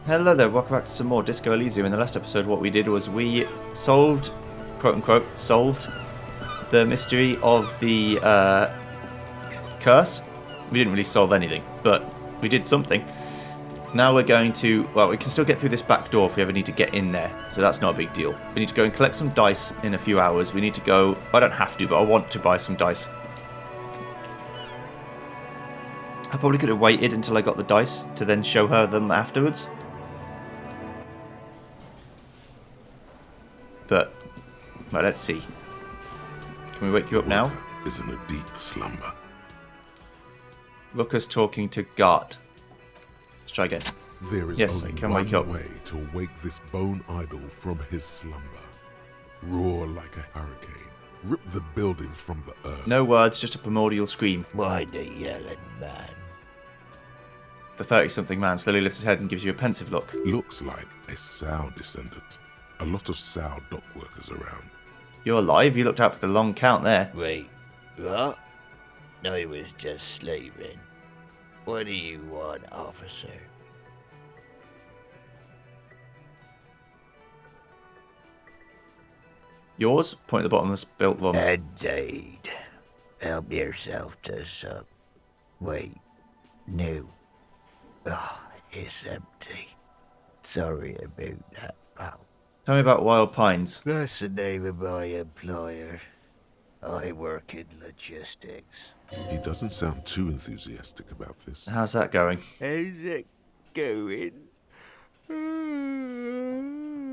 Hello there, welcome back to some more Disco Elysium. In the last episode what we did was we solved, quote-unquote, solved the mystery of the curse. We didn't really solve anything, but we did something. Now we're going to, well, we can still get through this back door if we ever need to get in there, so that's not a big deal. We need to go and collect some dice in a few hours. We need to go, I don't have to, but I want to buy some dice. I probably could have waited until I got the dice to then show her them afterwards. But, well, let's see. Can we wake you up now? Is in a deep slumber. Ruckus talking to Gart. Let's try again. There is Yes, I only can one wake up. way to wake this bone idol from his slumber. Roar like a hurricane. Rip the buildings from the earth. No words, just a primordial scream. Why the yelling man? The 30-something man slowly lifts his head and gives you a pensive look. Looks like a Sow descendant. A lot of Sow dock workers around. You're alive? You looked out for the long count there. Wait, what? I was just sleeping. What do you want, officer? Yours? Point at the bottom of the spilt vomit. Indeed. Help yourself to some. Wait, no. Oh, it's empty. Sorry about that, pal. Tell me about Wild Pines. That's the name of my employer. I work in logistics. He doesn't sound too enthusiastic about this. How's that going? How's it going?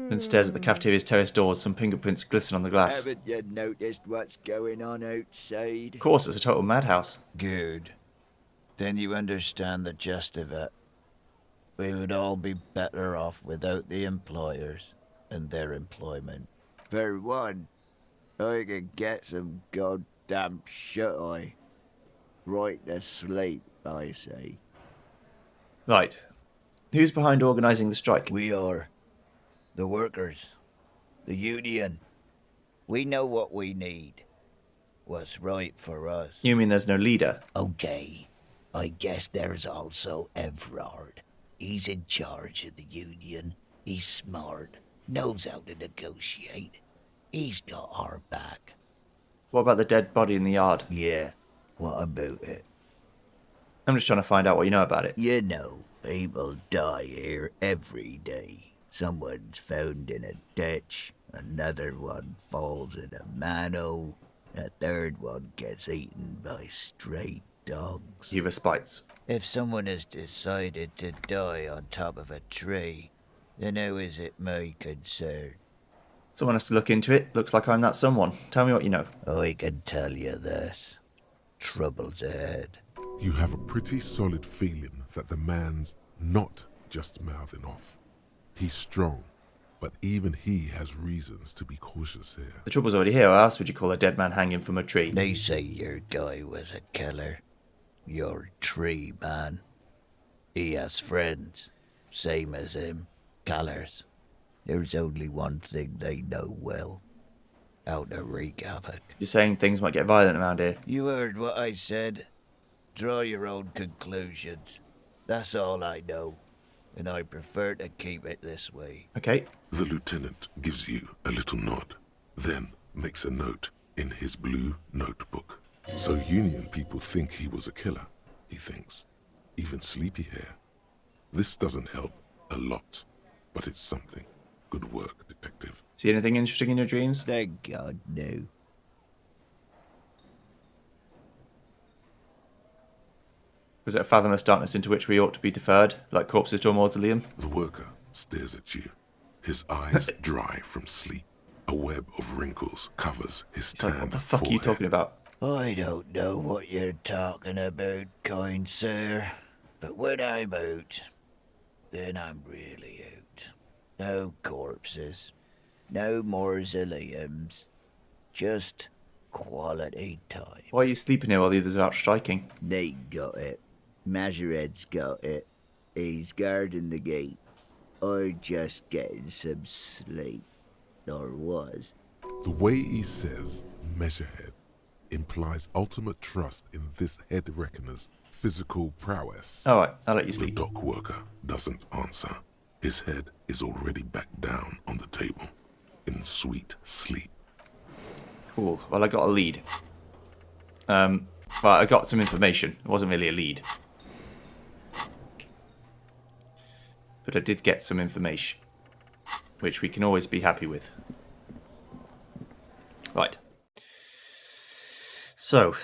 Then stares at the cafeteria's terrace doors. Some fingerprints glisten on the glass. Haven't you noticed what's going on outside? Of course, it's a total madhouse. Good. Then you understand the gist of it. We would all be better off without the employers and their employment. For one, I could get some goddamn shut-eye. Right to sleep, I say. Right. Who's behind organising the strike? We are. The workers. The union. We know what we need. What's right for us. You mean there's no leader? Okay. I guess there's also Everard. He's in charge of the union. He's smart. Knows how to negotiate. He's got our back. What about the dead body in the yard? Yeah. What about it? I'm just trying to find out what you know about it. You know, people die here every day. Someone's found in a ditch. Another one falls in a manhole. A third one gets eaten by stray dogs. He respites. If someone has decided to die on top of a tree, then how is it my concern? Someone has to look into it. Looks like I'm that someone. Tell me what you know. I can tell you this. Trouble's ahead. You have a pretty solid feeling that the man's not just mouthing off. He's strong, but even he has reasons to be cautious here. The trouble's already here. How else would you call a dead man hanging from a tree? They say your guy was a killer. Your tree man. He has friends, same as him, killers. There's only one thing they know well. How to wreak havoc. You're saying things might get violent around here. You heard what I said. Draw your own conclusions. That's all I know, and I prefer to keep it this way. Okay. The lieutenant gives you a little nod, then makes a note in his blue notebook. So Union people think he was a killer, he thinks. Even sleepy hair. This doesn't help a lot, but it's something. Good work, detective. See anything interesting in your dreams? Thank God, no. Was it a fathomless darkness into which we ought to be deferred, like corpses to a mausoleum? The worker stares at you, his eyes dry from sleep. A web of wrinkles covers his It's tan like, what the fuck are you forehead. talking about? I don't know what you're talking about, kind sir. But when I'm out, then I'm really out. No corpses. No mausoleums. Just quality time. Why are you sleeping here while the others are out striking? They got it. Majorette's got it. He's guarding the gate. I'm just getting some sleep. Or was. The way he says measurehead implies ultimate trust in this head reckoner's physical prowess. Alright, I'll let you The sleep. dock worker doesn't answer. His head is already back down on the table, in sweet sleep. Cool. Well, I got a lead. Well, I got some information. It wasn't really a lead. But I did get some information, which we can always be happy with. Right. So,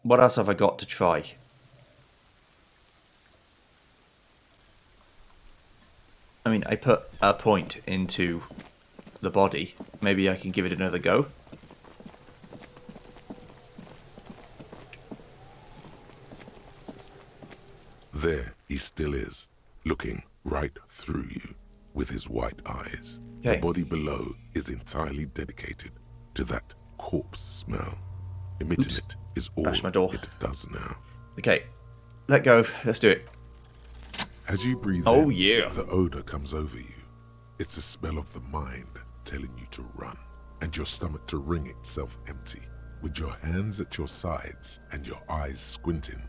what else have I got to try? I mean, I put a point into the body. Maybe I can give it another go. There he still is, looking right through you with his white eyes. Okay. The body below is entirely dedicated to that corpse smell. Emitting Oops. it is all Bash my door. it does now. Okay. Let go. Let's do it. As you breathe Oh, in, yeah. the odor comes over you. It's a smell of the mind telling you to run, and your stomach to wring itself empty. With your hands at your sides and your eyes squinting,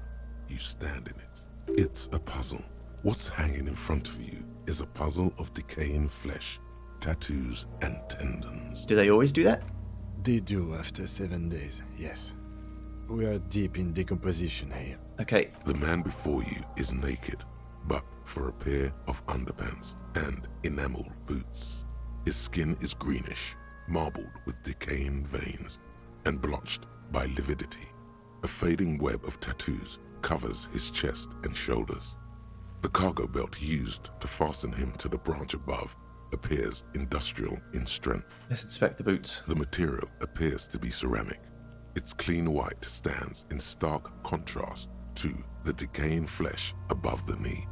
you stand in it. It's a puzzle. What's hanging in front of you is a puzzle of decaying flesh, tattoos, and tendons. Do they always do that? They do after 7 days, yes. We are deep in decomposition here. Okay. The man before you is naked, but for a pair of underpants and enameled boots. His skin is greenish, marbled with decaying veins, and blotched by lividity. A fading web of tattoos covers his chest and shoulders. The cargo belt used to fasten him to the branch above appears industrial in strength. Let's inspect the boots. The material appears to be ceramic. Its clean white stands in stark contrast to the decaying flesh above the knee.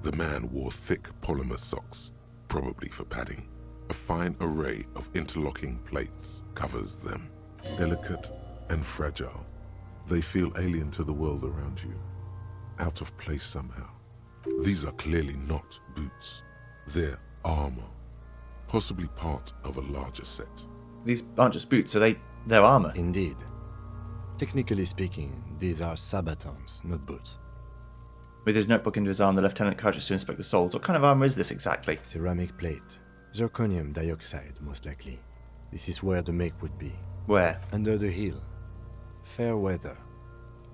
The man wore thick polymer socks, probably for padding. A fine array of interlocking plates covers them. Delicate and fragile, they feel alien to the world around you, out of place somehow. These are clearly not boots. They're armor, possibly part of a larger set. These aren't just boots, so they're armor. Indeed. Technically speaking, these are sabatons, not boots. With his notebook under his arm, the lieutenant crouches to inspect the soles. What kind of armor is this exactly? Ceramic plate. Zirconium dioxide, most likely. This is where the make would be. Where? Under the heel. Fair weather.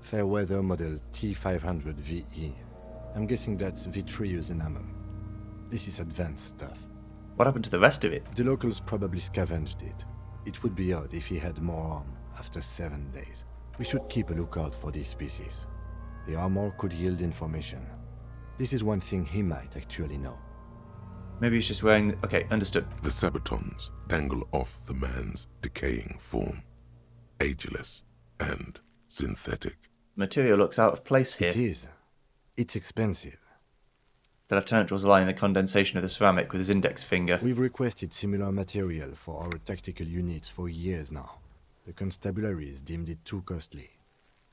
Fair weather model T500 VE. I'm guessing that's vitreous enamel. This is advanced stuff. What happened to the rest of it? The locals probably scavenged it. It would be odd if he had more arm after 7 days. We should keep a lookout for this species. The armor could yield information. This is one thing he might actually know. Maybe he's just wearing... Okay, understood. The sabatons dangle off the man's decaying form, ageless and synthetic. Material looks out of place here. It is. It's expensive. The lieutenant draws a line in the condensation of the ceramic with his index finger. We've requested similar material for our tactical units for years now. The constabularies deemed it too costly.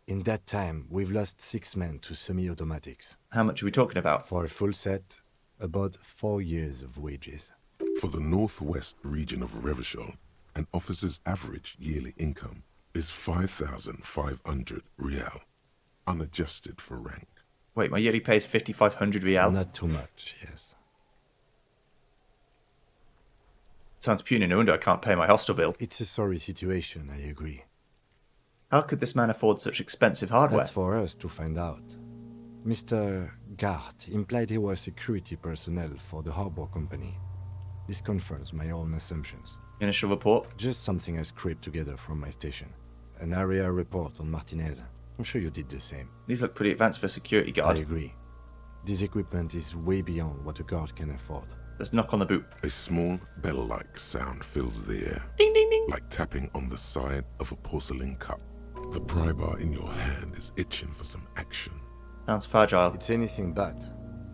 In that time, we've lost 6 men to semi-automatics. How much are we talking about? For a full set, about 4 years of wages. For the northwest region of Revachol, an officer's average yearly income is 5,500 real, unadjusted for rank. Wait, my yearly pay is 5,500 real? Not too much, yes. Sounds puny, no wonder I can't pay my hostel bill. It's a sorry situation, I agree. How could this man afford such expensive hardware? That's for us to find out. Mr. Gart implied he was security personnel for the harbor company. This confirms my own assumptions. Initial report? Just something I scraped together from my station. An area report on Martinez. I'm sure you did the same. These look pretty advanced for a security guard. I agree. This equipment is way beyond what a guard can afford. Let's knock on the boot. A small bell-like sound fills the air, Ding, ding, ding. like tapping on the side of a porcelain cup. The pry bar in your hand is itching for some action. Sounds fragile. It's anything but.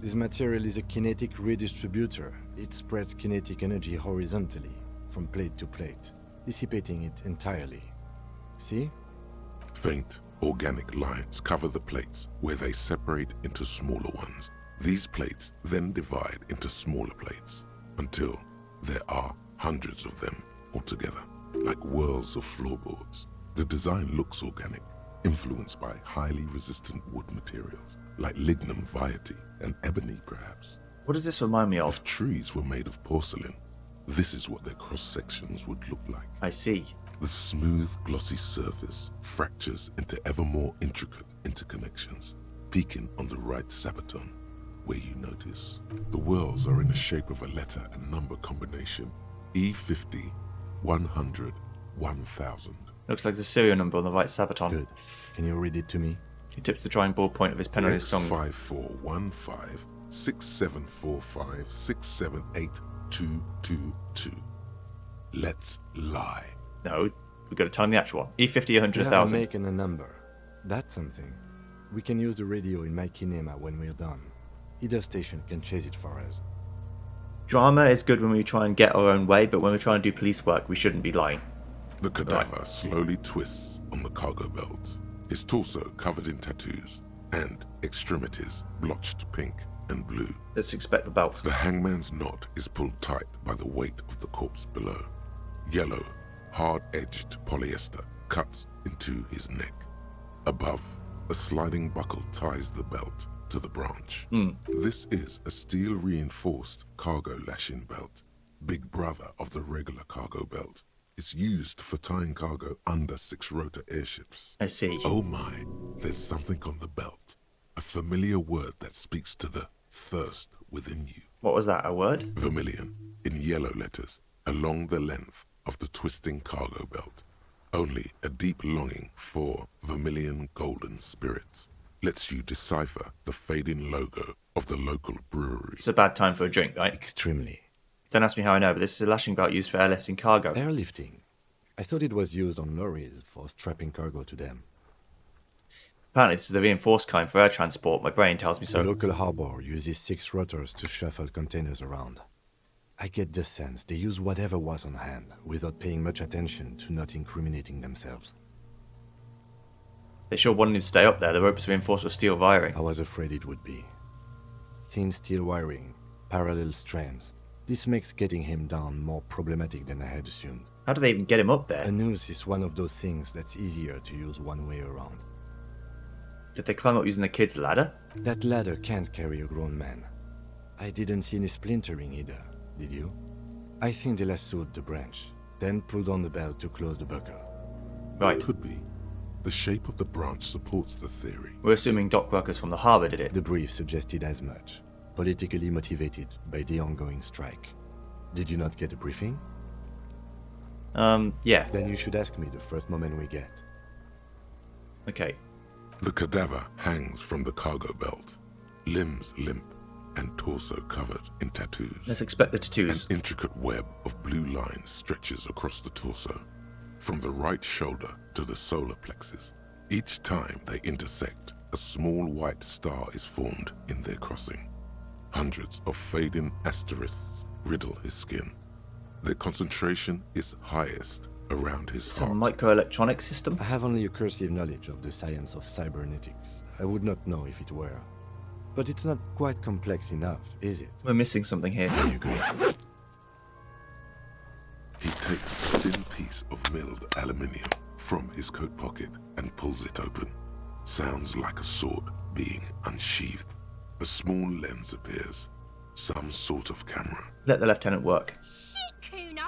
This material is a kinetic redistributor. It spreads kinetic energy horizontally, from plate to plate, dissipating it entirely. See? Faint, organic lines cover the plates where they separate into smaller ones. These plates then divide into smaller plates until there are hundreds of them altogether, like whirls of floorboards. The design looks organic, influenced by highly resistant wood materials, like lignum vitae and ebony perhaps. What does this remind me of? If trees were made of porcelain, this is what their cross-sections would look like. I see. The smooth, glossy surface fractures into ever more intricate interconnections, peaking on the right sabaton, where you notice the whorls are in the shape of a letter and number combination: E50, 100, 1000. Looks like the serial number on the right sabaton. Good. Can you read it to me? He tips the drawing board point of his pen on his tongue. 5415 6745 678222. Let's lie. No, we've got to time the actual one. E50, 100, Just 1,000. making a number. That's something. We can use the radio in my kinema when we're done. Either station can chase it for us. Drama is good when we try and get our own way, but when we're trying to do police work, we shouldn't be lying. The cadaver slowly twists on the cargo belt, his torso covered in tattoos, and extremities blotched pink and blue. Let's expect the belt. The hangman's knot is pulled tight by the weight of the corpse below. Yellow, hard-edged polyester cuts into his neck. Above, a sliding buckle ties the belt to the branch. This is a steel-reinforced cargo lashing belt, big brother of the regular cargo belt. It's used for tying cargo under 6-rotor airships. I see. Oh my, there's something on the belt. A familiar word that speaks to the thirst within you. What was that, a word? Vermilion, in yellow letters, along the length of the twisting cargo belt. Only a deep longing for vermilion golden spirits lets you decipher the fading logo of the local brewery. It's a bad time for a drink, right? Extremely. Don't ask me how I know, but this is a lashing belt used for airlifting cargo. Airlifting. I thought it was used on lorries for strapping cargo to them. Apparently this is the reinforced kind for air transport. My brain tells me The so. local harbor uses 6 rotors to shuffle containers around. I get the sense they use whatever was on hand, without paying much attention to not incriminating themselves. They sure wanted him to stay up there. The rope is reinforced with steel wiring. I was afraid it would be. Thin steel wiring, parallel strands. This makes getting him down more problematic than I had assumed. How do they even get him up A there? noose is one of those things that's easier to use one way around. Did they climb up using the kid's ladder? That ladder can't carry a grown man. I didn't see any splintering either, did you? I think they lassoed the branch, then pulled on the belt to close the buckle. Right. Could be. The shape of the branch supports the theory. We're assuming dock workers from the harbour did it. The brief suggested as much, politically motivated by the ongoing strike. Did you not get a briefing? Yeah. Then you should ask me the first moment we get. Okay. The cadaver hangs from the cargo belt, limbs limp and torso covered in tattoos. Let's expect the An tattoos. intricate web of blue lines stretches across the torso, from the right shoulder to the solar plexus. Each time they intersect, a small white star is formed in their crossing. Hundreds of fading asterisks riddle his skin. Their concentration is highest around his Some heart. microelectronic system? I have only a cursive knowledge of the science of cybernetics. I would not know if it were. But it's not quite complex enough, is it? We're missing something here. I agree. He takes a thin piece of milled aluminium from his coat pocket and pulls it open. Sounds like a sword being unsheathed. A small lens appears. Some sort of camera. Let the lieutenant work. Shit, Kuno!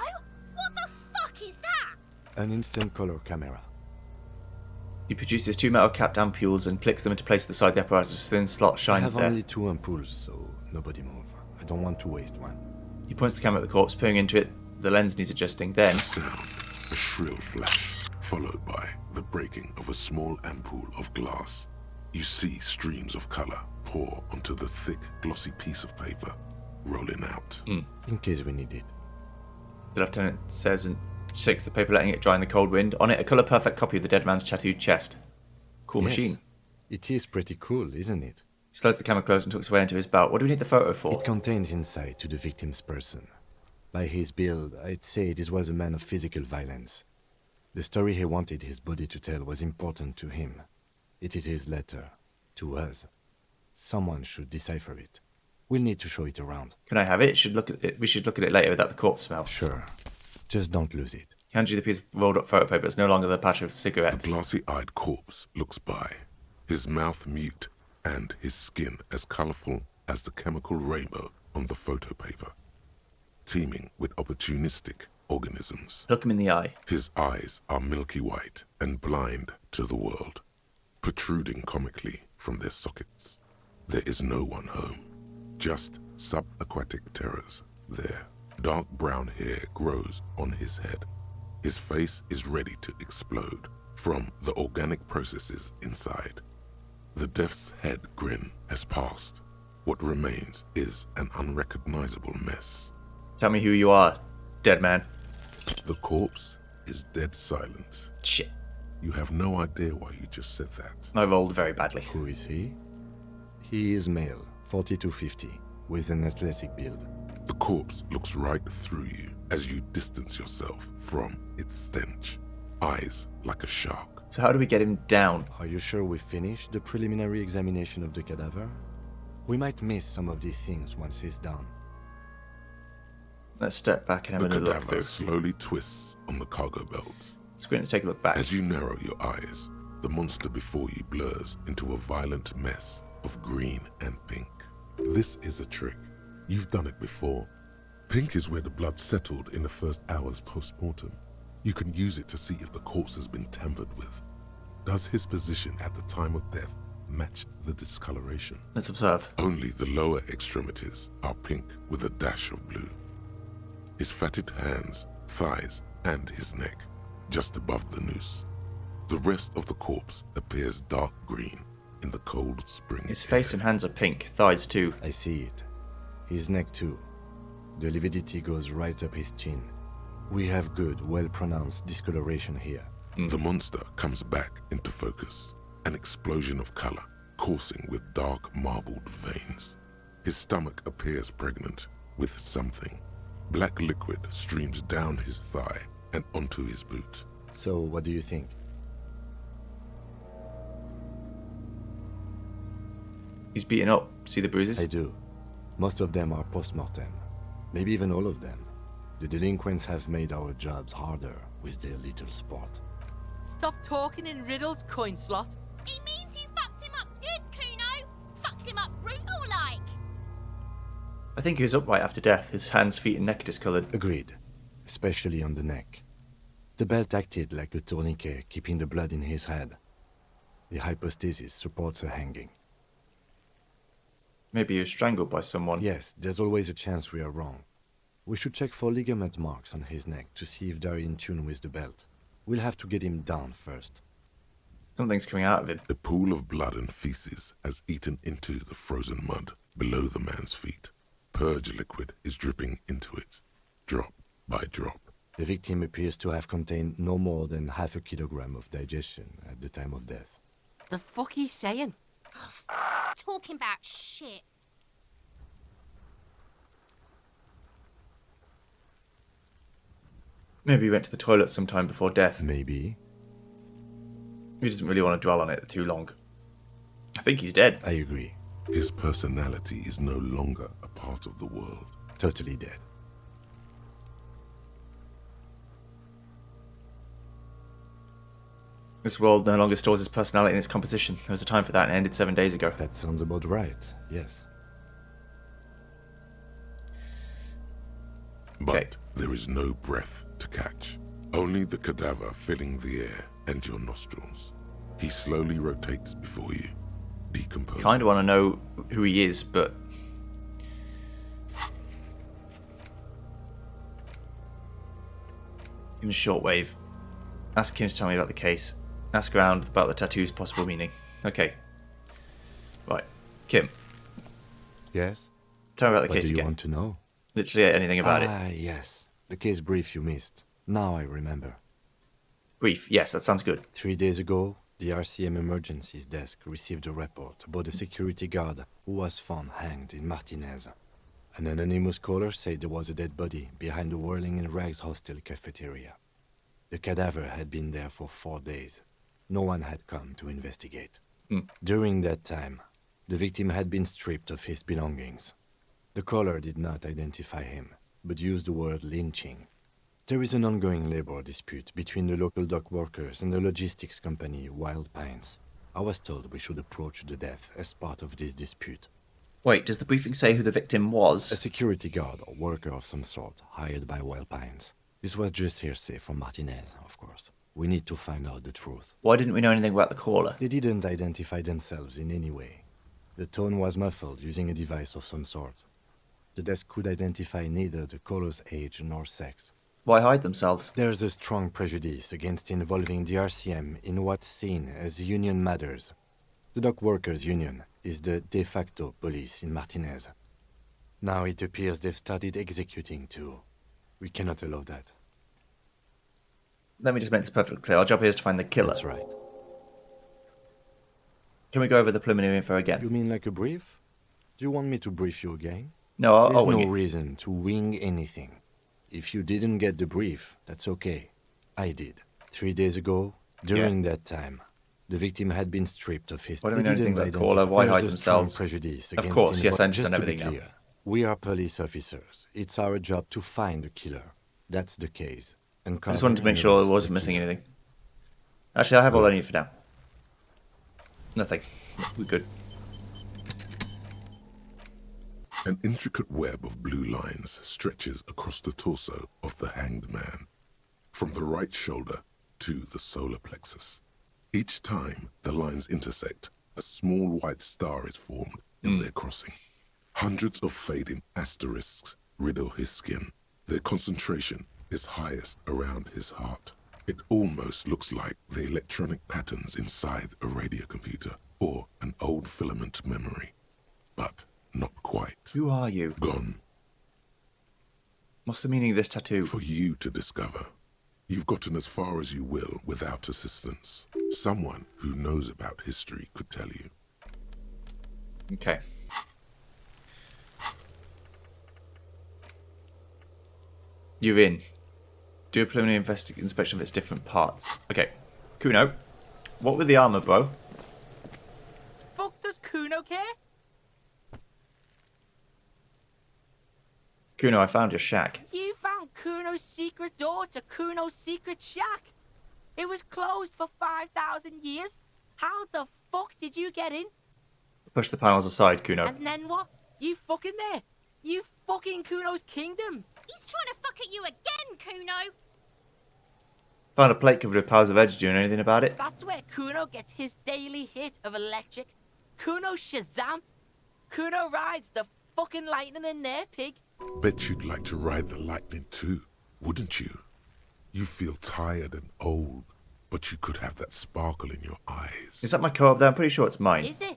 What the fuck is that? An instant color camera. He produces 2 metal-capped ampules and clicks them into place at the side of the apparatus. Thin slot I shines have there. only 2 ampoules, so nobody move. I don't want to waste one. He points the camera at the corpse, peering into it. The lens needs adjusting. Then, Sound. A shrill flash, followed by the breaking of a small ampoule of glass. You see streams of color pour onto the thick, glossy piece of paper, rolling out. In case we need it. the lieutenant says and shakes the paper, letting it dry in the cold wind. On it, a colour-perfect copy of the dead man's tattooed chest. Cool Yes. machine. It is pretty cool, isn't it? He slides the camera closed and tucks away into his belt. What do we need the photo for? It contains insight to the victim's person. By his build, I'd say this was a man of physical violence. The story he wanted his body to tell was important to him. It is his letter. To us. Someone should decipher it. We'll need to show it around. Can I have it? We should look at it later without the corpse smell. Sure. Just don't lose it. He hands you the piece of rolled up photo paper. It's no longer the patch of The cigarettes. glassy-eyed corpse looks by, his mouth mute and his skin as colorful as the chemical rainbow on the photo paper, teeming with opportunistic organisms. Look him in the eye. His eyes are milky white and blind to the world, protruding comically from their sockets. There is no one home, just subaquatic terrors there. Dark brown hair grows on his head. His face is ready to explode from the organic processes inside. The death's head grin has passed. What remains is an unrecognizable mess. Tell me who you are, dead man. The corpse is dead silent. Shit. You have no idea why you just said that. I rolled very badly. Who is he? He is male, 40 to 50, with an athletic build. The corpse looks right through you as you distance yourself from its stench. Eyes like a shark. So how do we get him down? Are you sure we finished the preliminary examination of the cadaver? We might miss some of these things once he's done. Let's step back and have The another look cadaver through. slowly twists on the cargo belt. Let's go and take a look back. As you narrow your eyes, the monster before you blurs into a violent mess of green and pink. This is a trick. You've done it before. Pink is where the blood settled in the first hours post-mortem. You can use it to see if the corpse has been tampered with. Does his position at the time of death match the discoloration? Let's observe. Only the lower extremities are pink with a dash of blue. His fatted hands, thighs, and his neck, just above the noose. The rest of the corpse appears dark green in the cold spring His face and hands are pink, thighs too. I see it. His neck too. The lividity goes right up his chin. We have good, well-pronounced discoloration here. The monster comes back into focus, an explosion of color, coursing with dark marbled veins. His stomach appears pregnant with something. Black liquid streams down his thigh and onto his boot. So, what do you think? He's beaten up. See the bruises? I do. Most of them are post-mortem. Maybe even all of them. The delinquents have made our jobs harder with their little sport. Stop talking in riddles, coin slot. He means you fucked him up good, Kuno. Fucked him up brutal like. I think he was upright after death. His hands, feet, and neck discoloured. Agreed. Especially on the neck. The belt acted like a tourniquet, keeping the blood in his head. The hypostasis supports a hanging. Maybe he was strangled by someone. Yes, there's always a chance we are wrong. We should check for ligament marks on his neck to see if they're in tune with the belt. We'll have to get him down first. Something's coming out of him. A pool of blood and feces has eaten into the frozen mud below the man's feet. Purge liquid is dripping into it, drop by drop. The victim appears to have contained no more than half a kilogram of digestion at the time of death. The fuck he's saying? Talking about shit. Maybe he went to the toilet sometime before death. Maybe. He doesn't really want to dwell on it too long. I think he's dead. I agree. His personality is no longer a part of the world. Totally dead. This world no longer stores his personality in its composition. There was a time for that and it ended 7 days ago. That sounds about right, yes. But Okay. there is no breath to catch. Only the cadaver filling the air and your nostrils. He slowly rotates before you, decomposing. Kind of want to know who he is, but give him a shortwave. Ask him to tell me about the case. Ask around about the tattoo's possible meaning. Okay. Right. Kim, Yes? tell me about the What case do you again. want to know? Literally anything about it. Ah, yes. The case brief you missed. Now I remember. Brief. Yes, that sounds good. 3 days ago, the RCM Emergencies Desk received a report about a security guard who was found hanged in Martinez. An anonymous caller said there was a dead body behind the Whirling in Rags hostel cafeteria. The cadaver had been there for 4 days. No one had come to investigate. During that time, the victim had been stripped of his belongings. The caller did not identify him, but used the word lynching. There is an ongoing labor dispute between the local dock workers and the logistics company Wild Pines. I was told we should approach the death as part of this dispute. Wait, does the briefing say who the victim was? A security guard or worker of some sort, hired by Wellpines. This was just hearsay from Martinez, of course. We need to find out the truth. Why didn't we know anything about the caller? They didn't identify themselves in any way. The tone was muffled using a device of some sort. The desk could identify neither the caller's age nor sex. Why hide themselves? There's a strong prejudice against involving the RCM in what's seen as union matters. The dock workers' union is the de facto police in Martinez. Now it appears they've started executing too. We cannot allow that. Let me just make this perfectly clear. Our job here is to find the killer. That's right. Can we go over the preliminary info again? You mean like a brief? Do you want me to brief you again? No, I'll There's wing no it. reason to wing anything. If you didn't get the brief, that's okay. I did. 3 days ago, during that time, the victim had been stripped of his... Why don't we They know anything didn't about the caller? Why identify- hide There's a strong themselves? prejudice Of against course, yes, I Just understand to be everything now. clear, we are police officers. It's our job to find the killer. That's the case. I just wanted to make sure I wasn't missing anything. Actually, I have all I need for now. Nothing. We're good. An intricate web of blue lines stretches across the torso of the hanged man, from the right shoulder to the solar plexus. Each time the lines intersect, a small white star is formed in their crossing. Hundreds of fading asterisks riddle his skin. Their concentration is highest around his heart. It almost looks like the electronic patterns inside a radio computer or an old filament memory. But not quite. Who are you? Gone What's the meaning of this tattoo? for you to discover. You've gotten as far as you will without assistance. Someone who knows about history could tell you. Okay. You're in. Do a preliminary inspection of its different parts. Okay. Kuno, what with the armor, bro? Fuck does Kuno care? Kuno, I found your shack. You found Kuno's secret door to Kuno's secret shack. It was closed for 5,000 years. How the fuck did you get in? Push the panels aside, Kuno. And then what? You fucking there. You fucking Kuno's kingdom. He's trying to fuck at you again, Kuno. Found a plate covered with powers of edge. Do you know anything about it? That's where Kuno gets his daily hit of electric. Kuno Shazam. Kuno rides the fucking lightning in there, pig. Bet you'd like to ride the lightning too, wouldn't you? You feel tired and old, but you could have that sparkle in your eyes. Is that my co-op there? I'm pretty sure it's mine. Is it?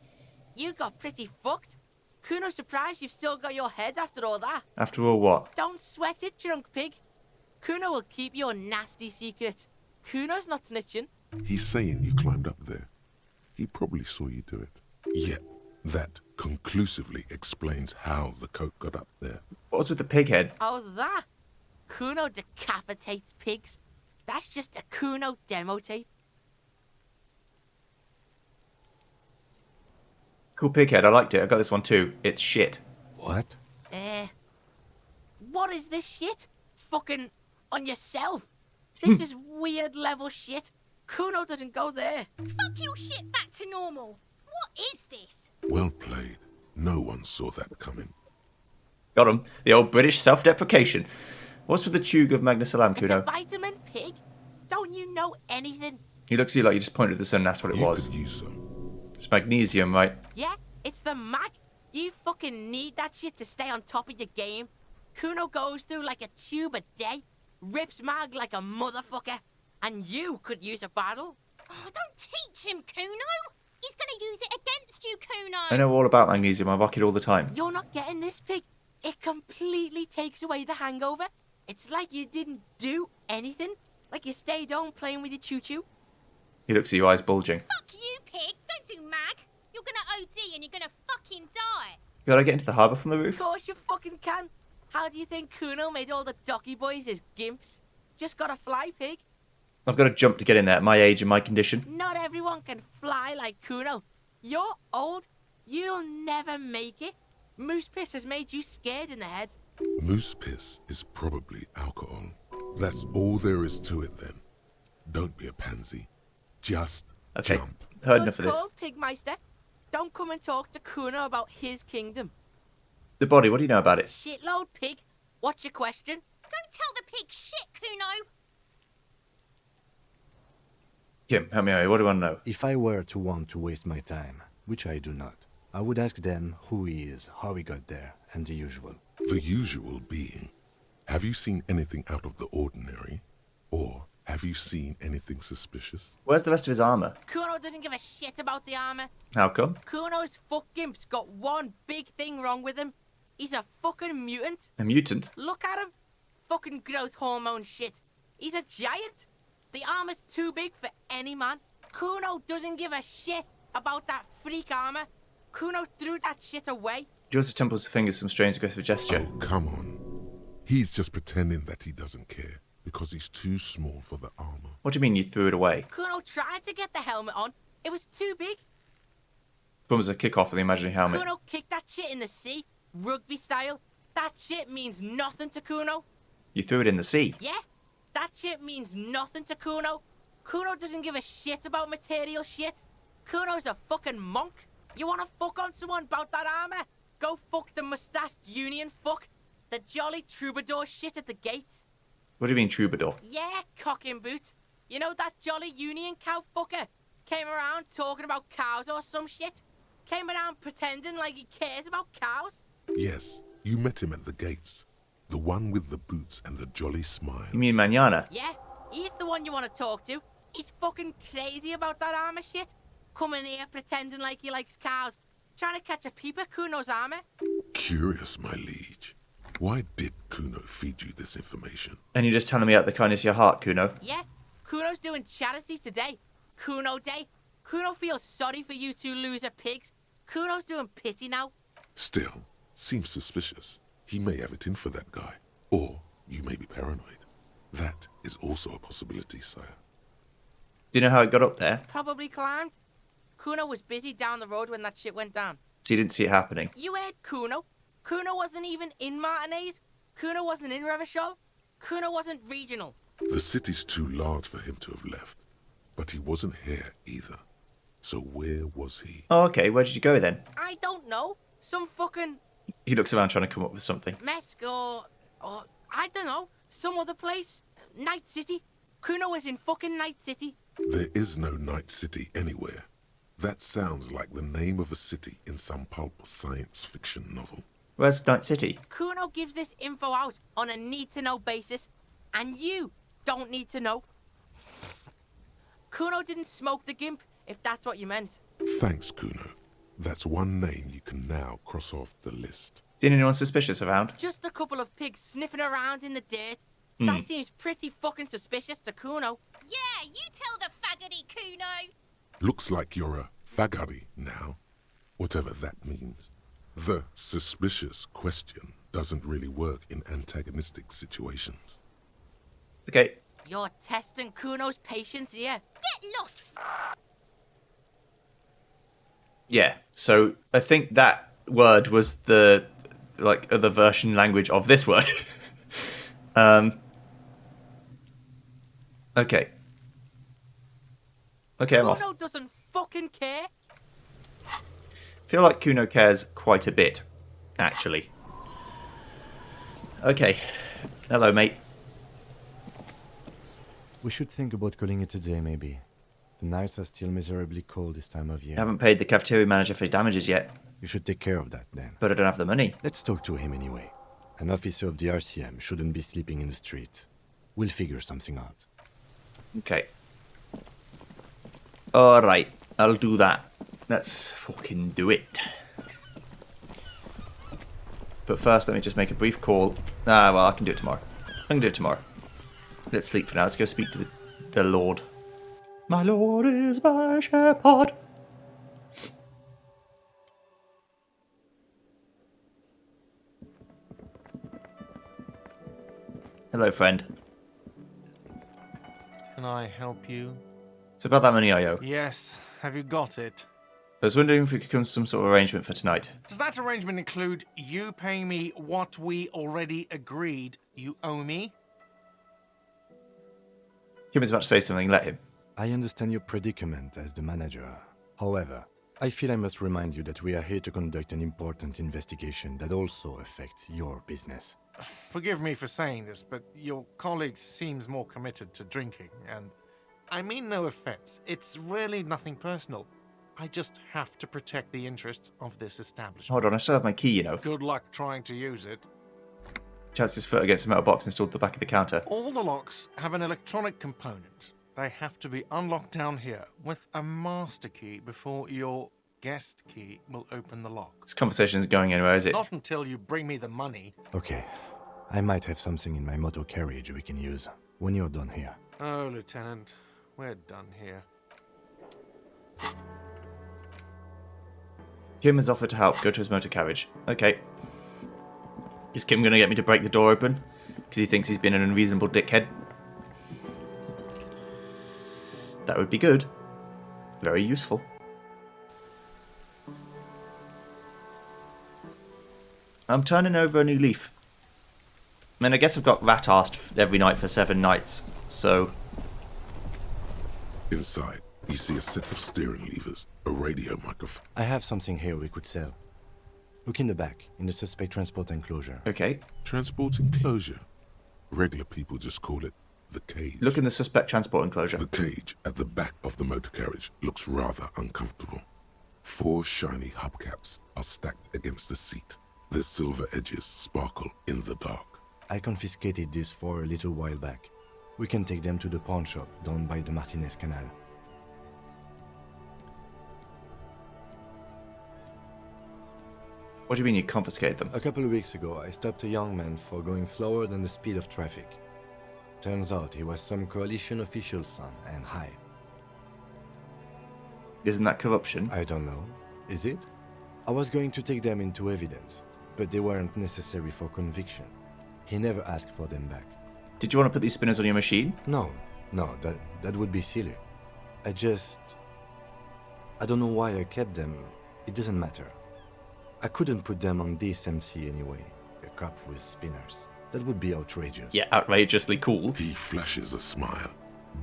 You got pretty fucked. Kuno's surprised you've still got your head after all that. After all, what? Don't sweat it, drunk pig. Kuno will keep your nasty secrets. Kuno's not snitching. He's saying you climbed up there. He probably saw you do it. Yet, that conclusively explains how the coat got up there. What was with the pig head? Oh, that? Kuno decapitates pigs. That's just a Kuno demo tape. Cool pig head. I liked it. I got this one too. It's shit. What? What is this shit? Fucking on yourself. This is weird level shit. Kuno doesn't go there. Fuck your shit back to normal. What is this? Well played. No one saw that coming. Got him. The old British self-deprecation. What's with the tube of Magnus Salam, It's a Kuno? vitamin, pig. Don't you know anything? He looks at you like you just pointed at the sun and asked what it You was. could use some. It's magnesium, right? Yeah, it's the mag. You fucking need that shit to stay on top of your game. Kuno goes through like a tube a day, rips mag like a motherfucker, and you could use a bottle. Oh, don't teach him, Kuno. He's gonna use it against you, Kuno. I know all about magnesium. I rock it all the time. You're not getting this, pig. It completely takes away the hangover. It's like you didn't do anything. Like you stayed home playing with your choo-choo. He looks at you, eyes bulging. Fuck you, pig. Don't do mag. You're gonna OD and you're gonna fucking die. Gotta get into the harbour from the Of roof? course you fucking can. How do you think Kuno made all the docky boys his gimps? Just gotta fly, pig. I've got to jump to get in there at my age and my condition. Not everyone can fly like Kuno. You're old. You'll never make it. Moose piss has made you scared in the head. Moose piss is probably alcohol. That's all there is to it then. Don't be a pansy. Just Okay, jump. heard Good enough of this. call, Pigmeister. don't come and talk to Kuno about his kingdom. The body, what do you know about it? Shitload pig. What's your question? Don't tell the pig shit, Kuno. Kim, help me out. What do you want to know? If I were to want to waste my time, which I do not, I would ask them who he is, how he got there, and the usual. The usual being, have you seen anything out of the ordinary? Or have you seen anything suspicious? Where's the rest of his armor? Kuno doesn't give a shit about the armor. How come? Kuno's fuck gimp's got one big thing wrong with him. He's a fucking mutant. A mutant? Look at him. Fucking growth hormone shit. He's a giant. The armor's too big for any man. Kuno doesn't give a shit about that freak armor. Kuno threw that shit away. Draws his temples to fingers some strange aggressive gesture. Oh, come on. He's just pretending that he doesn't care because he's too small for the armor. What do you mean you threw it away? Kuno tried to get the helmet on. It was too big. Bums a kick off of the imaginary helmet. Kuno kicked that shit in the sea, rugby style. That shit means nothing to Kuno. You threw it in the sea. Yeah, that shit means nothing to Kuno. Kuno doesn't give a shit about material shit. Kuno's a fucking monk. You wanna fuck on someone about that armor? Go fuck the mustached union fuck. The jolly troubadour shit at the gates. What do you mean troubadour? Yeah, cock and boot. You know that jolly union cow fucker? Came around talking about cows or some shit? Came around pretending like he cares about cows? Yes, you met him at the gates. The one with the boots and the jolly smile. You mean Manana? Yeah, he's the one you want to talk to. He's fucking crazy about that armor shit. Coming here pretending like he likes cows. Trying to catch a peep at Kuno's armor. Curious, my liege. Why did Kuno feed you this information? And you're just telling me out the kindness of your heart, Kuno? Yeah, Kuno's doing charity today. Kuno Day. Kuno feels sorry for you two loser pigs. Kuno's doing pity now. Still, seems suspicious. He may have it in for that guy. Or you may be paranoid. That is also a possibility, sire. Do you know how it got up there? Probably climbed. Kuno was busy down the road when that shit went down. So you didn't see it happening? You heard Kuno. Kuno wasn't even in Martinez. Kuno wasn't in Revachol. Kuno wasn't regional. The city's too large for him to have left. But he wasn't here either. So where was he? Oh, okay. Where did you go then? I don't know. Some fucking He looks around trying to come up with something. Mesk or I don't know. Some other place. Night City. Kuno was in fucking Night City. There is no Night City anywhere. That sounds like the name of a city in some pulp science fiction novel. Where's Night City? Kuno gives this info out on a need-to-know basis, and you don't need to know. Kuno didn't smoke the gimp, if that's what you meant. Thanks, Kuno. That's one name you can now cross off the list. Seen anyone suspicious around? Just a couple of pigs sniffing around in the dirt. That seems pretty fucking suspicious to Kuno. Yeah, you tell the faggoty, Kuno. Looks like you're a fagari now, whatever that means. The suspicious question doesn't really work in antagonistic situations. Okay. You're testing Kuno's patience here. Get lost, Yeah. So I think that word was the other version language of this word. Okay. Okay, I'm off. Kuno doesn't fucking care. Feel like Kuno cares quite a bit, actually. Okay. Hello, mate. We should think about calling it a day, maybe. The nights are still miserably cold this time of year. I haven't paid the cafeteria manager for damages yet, You should take care of that, then. but I don't have the money. Let's talk to him anyway. An officer of the RCM shouldn't be sleeping in the streets. We'll figure something out. Okay. Alright, I'll do that. Let's fucking do it. But first, let me just make a brief call. Well, I can do it tomorrow. I can do it tomorrow. Let's sleep for now. Let's go speak to the Lord. My Lord is my shepherd. Hello, friend. Can I help you? It's about that money I owe. Yes. Have you got it? I was wondering if we could come to some sort of arrangement for tonight. Does that arrangement include you paying me what we already agreed you owe me? Kim is about to say something. Let him. I understand your predicament as the manager. However, I feel I must remind you that we are here to conduct an important investigation that also affects your business. Forgive me for saying this, but your colleague seems more committed to drinking, and I mean no offense. It's really nothing personal. I just have to protect the interests of this establishment. Hold on, I still have my key, you know. Good luck trying to use it. Chats his foot against a metal box installed at the back of the counter. All the locks have an electronic component. They have to be unlocked down here with a master key before your guest key will open the lock. This conversation isn't going anywhere, is it? Not until you bring me the money. Okay. I might have something in my motor carriage we can use when you're done here. Oh, Lieutenant, we're done here. Kim has offered to help. Go to his motor carriage. Okay. Is Kim going to get me to break the door open? Because he thinks he's been an unreasonable dickhead? That would be good. Very useful. I'm turning over a new leaf. I mean, I guess I've got rat-arsed every night for 7 nights, so... Inside, you see a set of steering levers, a radio microphone. I have something here we could sell. Look in the back, in the suspect transport enclosure. Okay. Transport enclosure. Regular people just call it the cage. Look in the suspect transport enclosure. The cage at the back of the motor carriage looks rather uncomfortable. 4 shiny hubcaps are stacked against the seat. Their silver edges sparkle in the dark. I confiscated these 4 a little while back. We can take them to the pawn shop down by the Martinez Canal. What do you mean you confiscated them? A couple of weeks ago, I stopped a young man for going slower than the speed of traffic. Turns out he was some coalition official's son and high. Isn't that corruption? I don't know. Is it? I was going to take them into evidence, but they weren't necessary for conviction. He never asked for them back. Did you want to put these spinners on your machine? No, that would be silly. I don't know why I kept them. It doesn't matter. I couldn't put them on this MC anyway. A cop with spinners. That would be outrageous. Yeah, outrageously cool. He flashes a smile,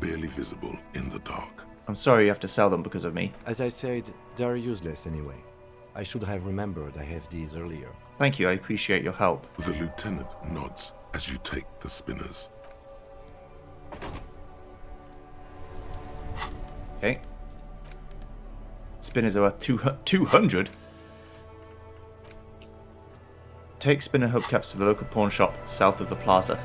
barely visible in the dark. I'm sorry you have to sell them because of me. As I said, they're useless anyway. I should have remembered I have these earlier. Thank you, I appreciate your help. The lieutenant nods as you take the spinners. Okay. Spinners are worth 200? Take spinner hubcaps to the local pawn shop south of the plaza.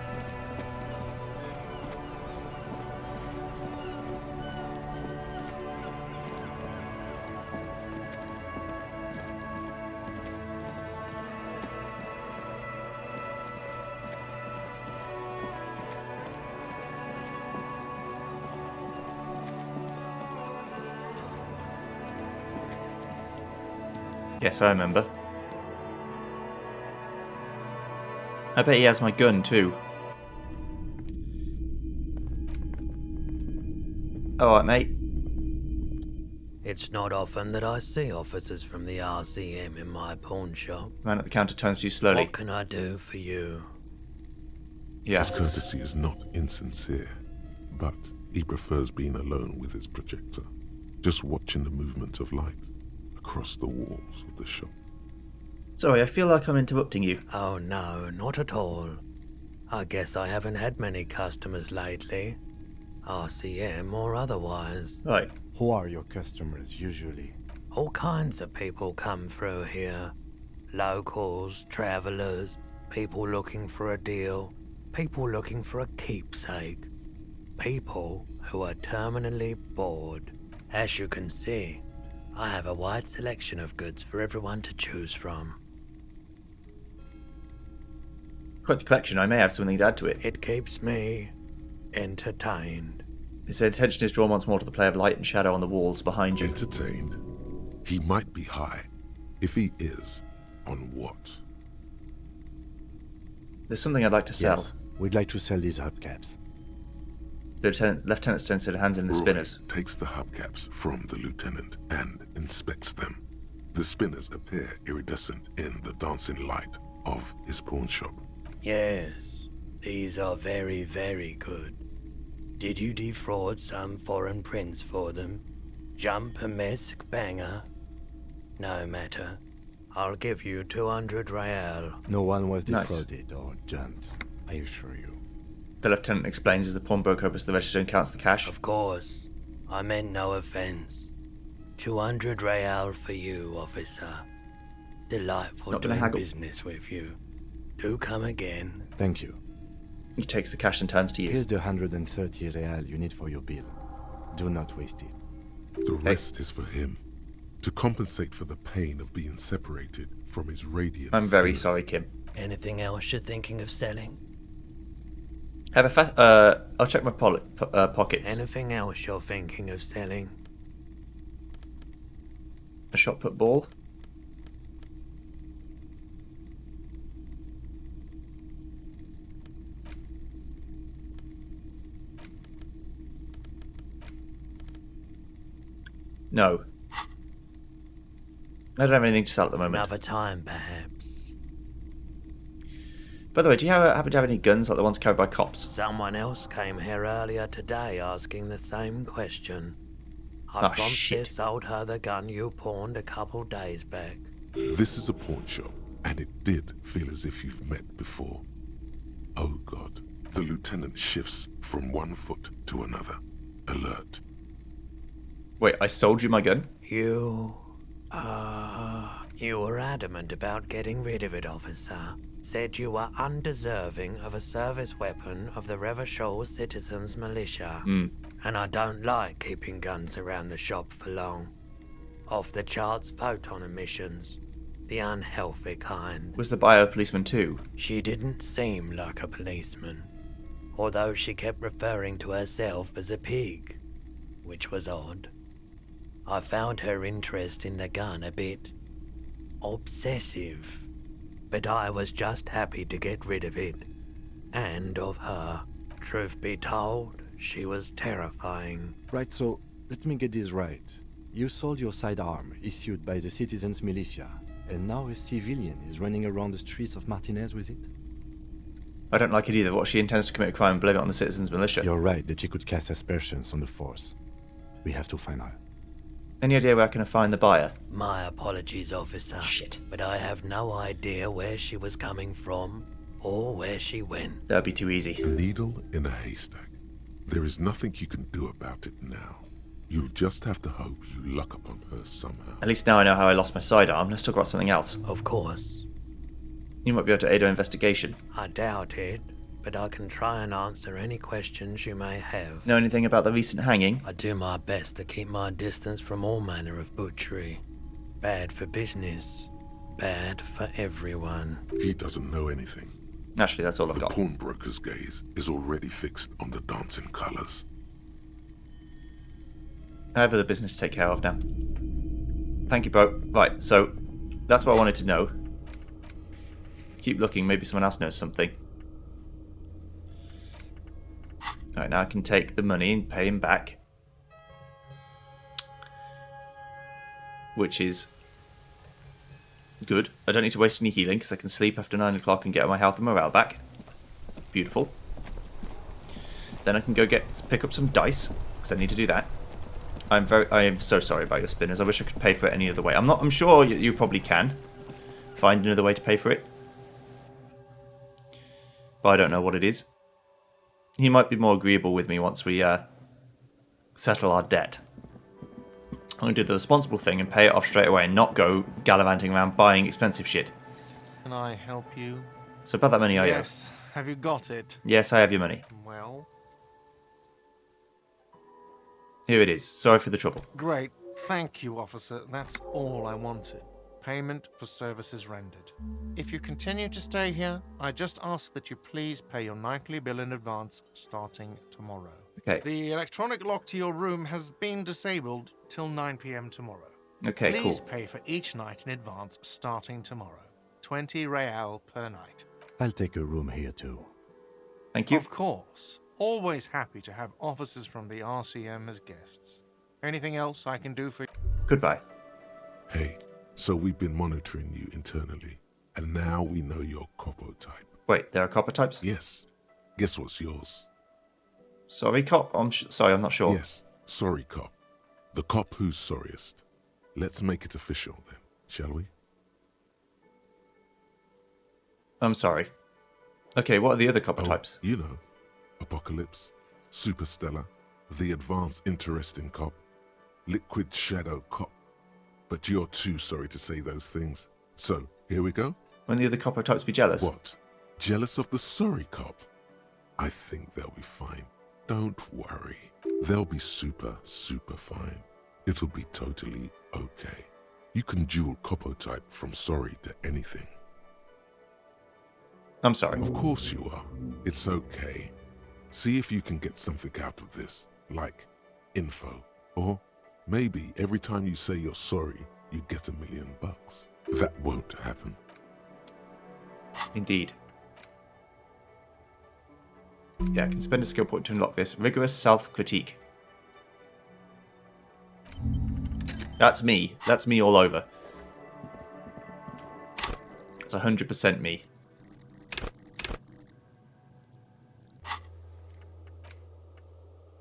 Yes, I remember. I bet he has my gun too. Alright, mate. It's not often that I see officers from the RCM in my pawn shop. Man at the counter turns to you slowly. What can I do for you? Yes. His courtesy is not insincere, but he prefers being alone with his projector, just watching the movement of light across the walls of the shop. Sorry, I feel like I'm interrupting you. Oh no, not at all. I guess I haven't had many customers lately. RCM or otherwise. Right. Who are your customers usually? All kinds of people come through here. Locals, travelers, people looking for a deal, people looking for a keepsake. People who are terminally bored. As you can see, I have a wide selection of goods for everyone to choose from. Quite the collection, I may have something to add to it. It keeps me entertained. His attention is drawn once more to the play of light and shadow on the walls behind you. Entertained? He might be high. If he is, on what? There's something I'd like to sell. Yes, we'd like to sell these hubcaps. The Lieutenant Stenson hands him the spinners. Roy takes the hubcaps from the lieutenant and inspects them. The spinners appear iridescent in the dancing light of his pawn shop. Yes, these are very, very good. Did you defraud some foreign prince for them? Jump a mesk banger? No matter. I'll give you 200 real. No one was Nice. defrauded or jumped, I assure you. The lieutenant explains as the pawnbroker opens the register and counts the cash. Of course. I meant no offense. 200 real for you, officer. Delightful Not gonna doing haggle. business with you. Do come again. Thank you. He takes the cash and turns to you. Here's the 130 real you need for your bill. Do not waste it. The rest is for him. To compensate for the pain of being separated from his radiant I'm very spirits. sorry, Kim. Anything else you're thinking of selling? I'll check my pockets. Anything else you're thinking of selling? A shot put ball. No. I don't have anything to sell at the moment. Another time, perhaps. By the way, do you happen to have any guns like the ones carried by cops? Someone else came here earlier today asking the same question. I Oh, promptly shit. sold her the gun you pawned a couple days back. This is a pawn shop, and it did feel as if you've met before. Oh God, the lieutenant shifts from one foot to another. Alert. Wait, I sold you my gun? You were adamant about getting rid of it, officer. Said you were undeserving of a service weapon of the Revachol Citizens Militia. And I don't like keeping guns around the shop for long. Off the charts photon emissions. The unhealthy kind. Was the buyer a policeman too? She didn't seem like a policeman. Although she kept referring to herself as a pig. Which was odd. I found her interest in the gun a bit obsessive, but I was just happy to get rid of it, and of her. Truth be told, she was terrifying. Right, so let me get this right. You sold your sidearm, issued by the Citizens Militia, and now a civilian is running around the streets of Martinez with it? I don't like it either. What, she intends to commit a crime and blame it on the citizens' militia? You're right that she could cast aspersions on the force. We have to find her. Any idea where I can find the buyer? My apologies, officer. Shit. But I have no idea where she was coming from, or where she went. That'd be too easy. A needle in a haystack. There is nothing you can do about it now. You'll just have to hope you luck upon her somehow. At least now I know how I lost my sidearm. Let's talk about something else. Of course. You might be able to aid our investigation. I doubt it, but I can try and answer any questions you may have. Know anything about the recent hanging? I do my best to keep my distance from all manner of butchery. Bad for business. Bad for everyone. He doesn't know anything. Actually, that's all I've The got. pawnbroker's gaze is already fixed on the dancing colours. I have other business to take care of now. Thank you, bro. Right, so that's what I wanted to know. Keep looking, maybe someone else knows something. Alright, now I can take the money and pay him back. Which is good. I don't need to waste any healing because I can sleep after 9 o'clock and get my health and morale back. Beautiful. Then I can go pick up some dice because I need to do that. I am so sorry about your spinners. I wish I could pay for it any other way. I'm sure you probably can find another way to pay for it, but I don't know what it is. He might be more agreeable with me once we settle our debt. I'm going to do the responsible thing and pay it off straight away and not go gallivanting around buying expensive shit. Can I help you? So about that money I owe. Yes. Have you got it? Yes, I have your money. Well, Here it is. Sorry for the trouble. great. Thank you, officer. That's all I wanted. Payment for services rendered. If you continue to stay here, I just ask that you please pay your nightly bill in advance starting tomorrow. Okay. The electronic lock to your room has been disabled till 9 p.m. tomorrow. Okay, cool. Please pay for each night in advance starting tomorrow. 20 real per night. I'll take a room here too. Thank you. Of course. Always happy to have officers from the RCM as guests. Anything else I can do for you? Goodbye. Hey, so we've been monitoring you internally, and now we know your Copo type. Wait, there are copper types? Yes. Guess what's yours? Sorry, cop. Sorry, I'm not sure. Yes. Sorry, cop. The cop who's sorriest. Let's make it official, then. shall we? I'm sorry. Okay, what are the other copper types? You know, Apocalypse, Superstellar, the Advanced Interesting Cop, Liquid Shadow Cop. But you're too sorry to say those things. So, here we go? Won't the other copper types be jealous? What? Jealous of the sorry cop? I think they'll be fine. Don't worry. They'll be super fine. It'll be totally okay. You can dual copper-type from sorry to anything. I'm sorry. Of course you are. It's okay. See if you can get something out of this, like info. Or maybe every time you say you're sorry, you get $1 million. That won't happen. Indeed. Yeah, I can spend a skill point to unlock this. Rigorous self-critique. That's me. That's me all over. It's 100% me.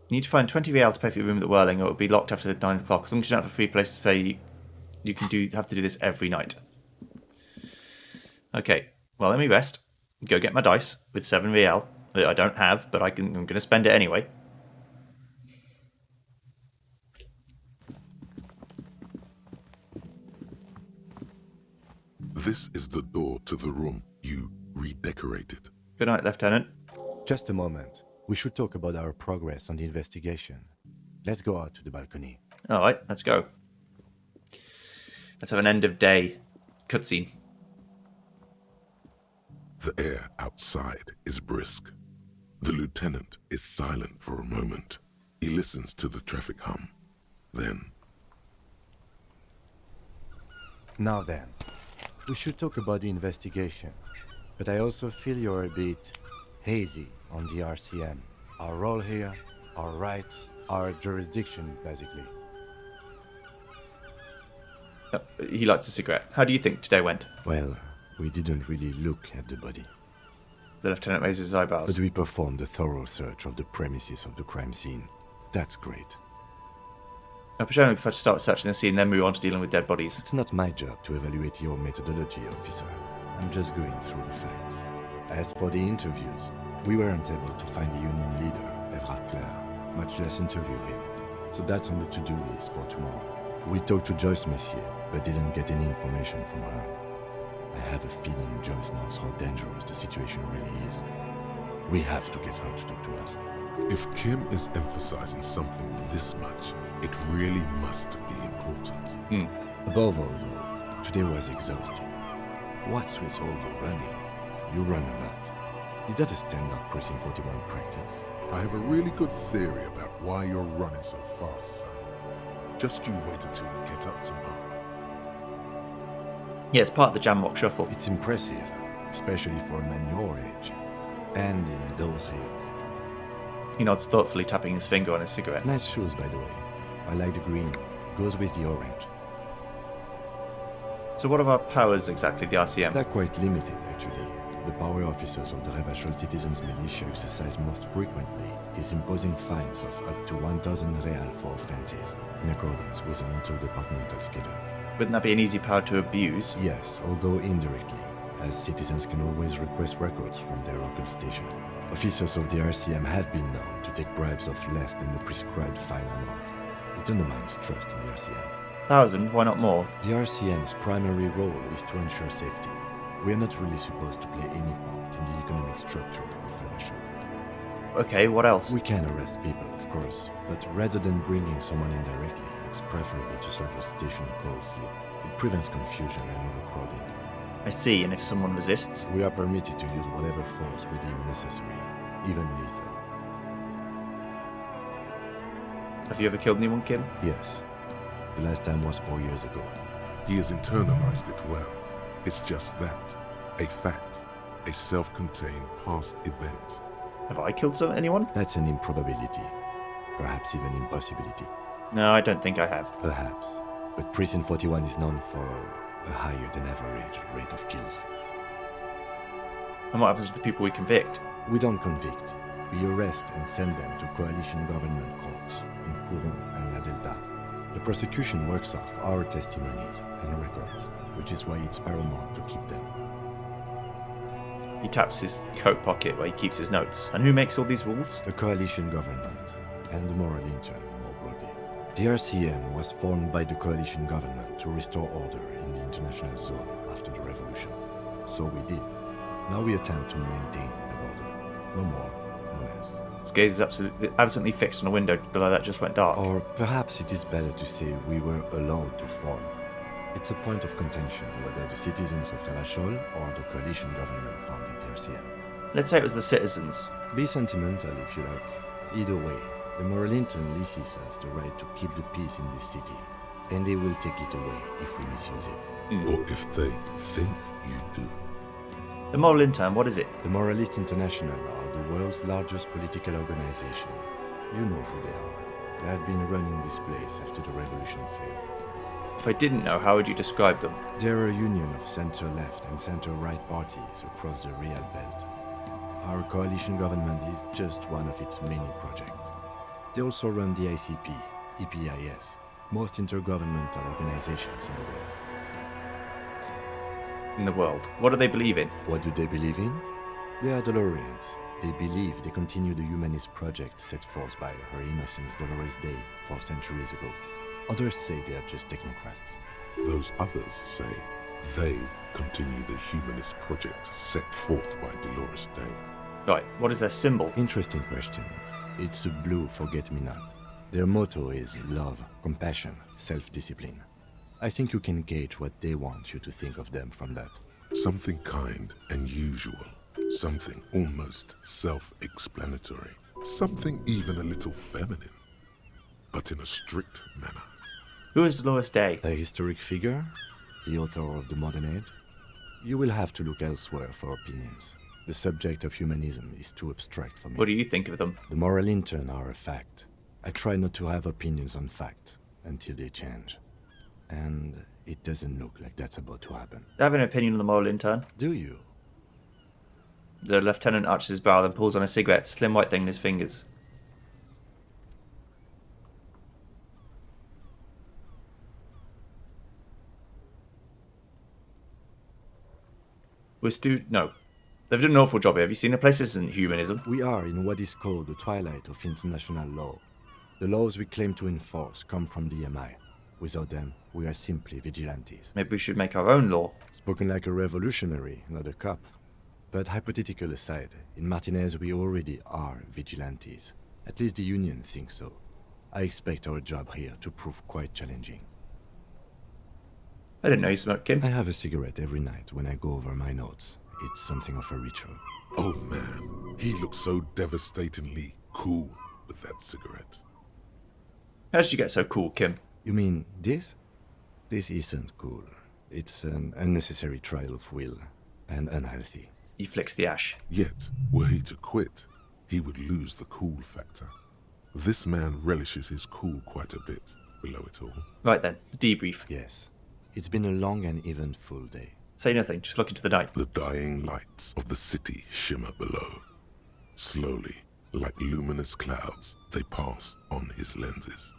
You need to find 20 real to pay for your room at the Whirling, or it will be locked after 9 o'clock. As long as you don't have a free place to pay, you can have to do this every night. Okay, well, let me rest. Go get my dice with 7 real that I don't have, but I'm going to spend it anyway. This is the door to the room you redecorated. Good night, Lieutenant. Just a moment. We should talk about our progress on the investigation. Let's go out to the balcony. Alright, let's go. Let's have an end of day cutscene. The air outside is brisk. The lieutenant is silent for a moment. He listens to the traffic hum. Then, Now then, we should talk about the investigation. But I also feel you're a bit hazy on the RCM. Our role here, our rights, our jurisdiction, basically. He lights a cigarette. How do you think today went? Well, we didn't really look at the body. The lieutenant raises his eyebrows. But we performed a thorough search of the premises of the crime scene. That's great. I prefer to start searching the scene, then move on to dealing with dead bodies. It's not my job to evaluate your methodology, officer. I'm just going through the facts. As for the interviews, we weren't able to find the union leader, Everard Clare, much less interview him. So that's on the to-do list for tomorrow. We talked to Joyce Messier, but didn't get any information from her. I have a feeling Joyce knows how dangerous the situation really is. We have to get her to talk to us. if Kim is emphasizing something this much, it really must be important. Above all, though, today was exhausting. What's with all the running? You run a lot. Is that a standard Precinct 41 practice? I have a really good theory about why you're running so fast, son. Just you wait until we get up tomorrow. Yeah, it's part of the Jamrock Shuffle. It's impressive, especially for a man your age. And in those hills. He nods thoughtfully, tapping his finger on his cigarette. Nice shoes, by the way. I like the green. Goes with the orange. So what are our powers exactly, the RCM? They're quite limited, actually. The power officers of the Rebachol Citizens Militia exercise most frequently is imposing fines of up to 1,000 real for offenses, in accordance with an interdepartmental schedule. Wouldn't that be an easy power to abuse? Yes, although indirectly, as citizens can always request records from their local station. Officers of the RCM have been known to take bribes of less than the prescribed fine amount. It undermines trust in the RCM. 1,000? Why not more? The RCM's primary role is to ensure safety. We are not really supposed to play any part in the economic structure of Rebachol. Okay, what else? We can arrest people, of course, but rather than bringing someone in directly, it's preferable to serve a station call slip. It prevents confusion and overcrowding. I see, and if someone resists? We are permitted to use whatever force we deem necessary, even lethal. Have you ever killed anyone, Kim? Yes. The last time was 4 years ago. He has internalized it well. It's just that. A fact. A self-contained past event. Have I killed anyone? That's an improbability. Perhaps even impossibility. No, I don't think I have. Perhaps. But Precinct 41 is known for a higher than average rate of kills. And what happens to the people we convict? We don't convict. We arrest and send them to coalition government courts in Courron and La Delta. The prosecution works off our testimonies and records, which is why it's paramount to keep them. He taps his coat pocket where he keeps his notes. And who makes all these rules? The coalition government and the moral intern, more broadly. The RCM was formed by the coalition government to restore order in the international zone after the revolution. So we did. Now we attempt to maintain that order. No more, no less. His gaze is absolutely fixed on a window below that just went dark. Or perhaps it is better to say we were allowed to form. It's a point of contention whether the citizens of Tarashol or the coalition government founded the RCM. Let's say it was the citizens. Be sentimental if you like. Either way, the moral intern leases us the right to keep the peace in this city, and they will take it away if we misuse it. Or if they think you do. The moral intern, what is it? The Moralist International are the world's largest political organization. You know who they are. They have been running this place after the revolution failed. If I didn't know, how would you describe them? They're a union of center-left and center-right parties across the Real Belt. Our coalition government is just one of its many projects. They also run the ICP, EPIS, most intergovernmental organizations in the world. In the world. What do they believe in? What do they believe in? They are Dolorians. They believe they continue the humanist project set forth by Her Innocence Dolores Day 4 centuries ago. Others say they are just technocrats. Those others say they continue the humanist project set forth by Dolores Day. Right, what is their symbol? Interesting question. It's a blue forget-me-not. Their motto is love, compassion, self-discipline. I think you can gauge what they want you to think of them from that. Something kind and usual. Something almost self-explanatory. Something even a little feminine. But in a strict manner. Who is Dolores Day? A historic figure? The author of the modern age? You will have to look elsewhere for opinions. The subject of humanism is too abstract for me. What do you think of them? The moral intern are a fact. I try not to have opinions on facts until they change. And it doesn't look like that's about to happen. Do you have an opinion on the moral intern? Do you? The lieutenant arches his brow, then pulls on a cigarette, a slim white thing in his fingers. No. They've done an awful job here. Have you seen the place? This isn't humanism. We are in what is called the twilight of international law. The laws we claim to enforce come from the MI. Without them, we are simply vigilantes. Maybe we should make our own law. Spoken like a revolutionary, not a cop. But hypothetical aside, in Martinez we already are vigilantes. At least the Union thinks so. I expect our job here to prove quite challenging. I didn't know you smoked, Kim. I have a cigarette every night when I go over my notes. It's something of a ritual. Oh man, he looks so devastatingly cool with that cigarette. How did you get so cool, Kim? You mean this? This isn't cool. It's an unnecessary trial of will, and unhealthy. He flicks the ash. Yet, were he to quit, he would lose the cool factor. This man relishes his cool quite a bit below it all. Right then, the debrief. Yes. It's been a long and eventful day. Say nothing, just look into the night. The dying lights of the city shimmer below. Slowly, like luminous clouds, they pass on his lenses.